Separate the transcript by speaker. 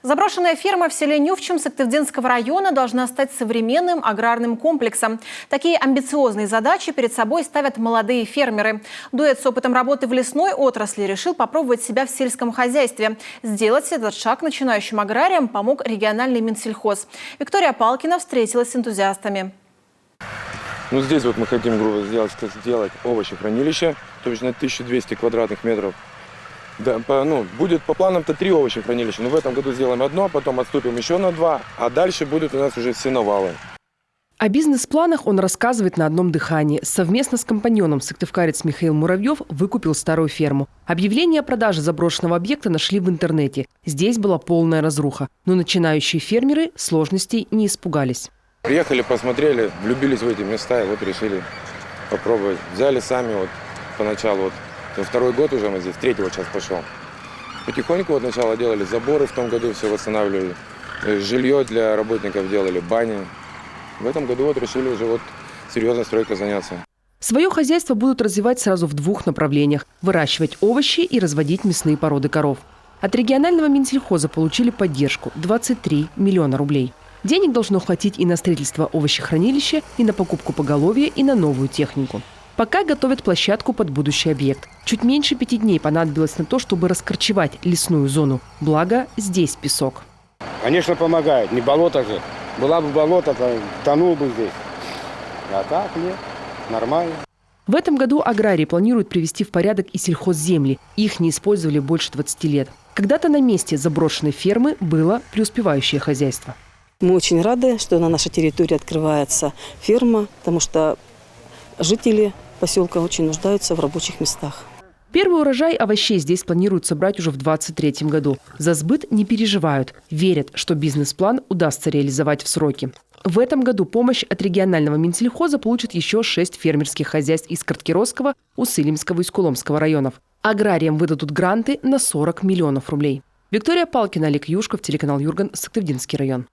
Speaker 1: Заброшенная ферма в селе Нювчем Сыктывдинского района должна стать современным аграрным комплексом. Такие амбициозные задачи перед собой ставят молодые фермеры. Дуэт с опытом работы в лесной отрасли решил попробовать себя в сельском хозяйстве. Сделать этот шаг начинающим аграриям помог региональный Минсельхоз. Виктория Палкина встретилась с энтузиастами.
Speaker 2: Здесь вот мы хотим, грубо сделать овощехранилище, то есть на 1200 квадратных метров. Да, будет по планам-то 3 овощехранилища, но в этом году сделаем одно, потом отступим еще на 2, а дальше будут у нас уже сеновалы.
Speaker 3: О бизнес-планах он рассказывает на одном дыхании. Совместно с компаньоном сыктывкарец Михаил Муравьев выкупил старую ферму. Объявление о продаже заброшенного объекта нашли в интернете. Здесь была полная разруха. Но начинающие фермеры сложностей не испугались.
Speaker 2: Приехали, посмотрели, влюбились в эти места и вот решили попробовать. Взяли сами вот поначалу, вот второй год уже мы здесь, 3-й вот сейчас пошел. Потихоньку вот сначала делали заборы, в том году все восстанавливали, жилье для работников делали, бани. В этом году вот решили уже вот серьезной стройкой заняться.
Speaker 3: Свое хозяйство будут развивать сразу в 2 направлениях – выращивать овощи и разводить мясные породы коров. От регионального Минсельхоза получили поддержку – 23 миллиона рублей. Денег должно хватить и на строительство овощехранилища, и на покупку поголовья, и на новую технику. Пока готовят площадку под будущий объект. Чуть меньше 5 дней понадобилось на то, чтобы раскорчевать лесную зону. Благо, здесь песок.
Speaker 4: Конечно, помогает. Не болото же. Была бы болото, то тонул бы здесь. А так нет. Нормально.
Speaker 3: В этом году аграрии планируют привести в порядок и сельхозземли. Их не использовали больше 20 лет. Когда-то на месте заброшенной фермы было преуспевающее хозяйство.
Speaker 5: Мы очень рады, что на нашей территории открывается ферма, потому что жители поселка очень нуждаются в рабочих местах.
Speaker 3: Первый урожай овощей здесь планируют собрать уже в 2023 году. За сбыт не переживают. Верят, что бизнес-план удастся реализовать в сроки. В этом году помощь от регионального Минсельхоза получат еще 6 фермерских хозяйств из Карткировского, Усыльмского и Скуломского районов. Аграриям выдадут гранты на 40 миллионов рублей. Виктория Палкина, Олег Юшков, телеканал Юрган, Сыктывдинский район.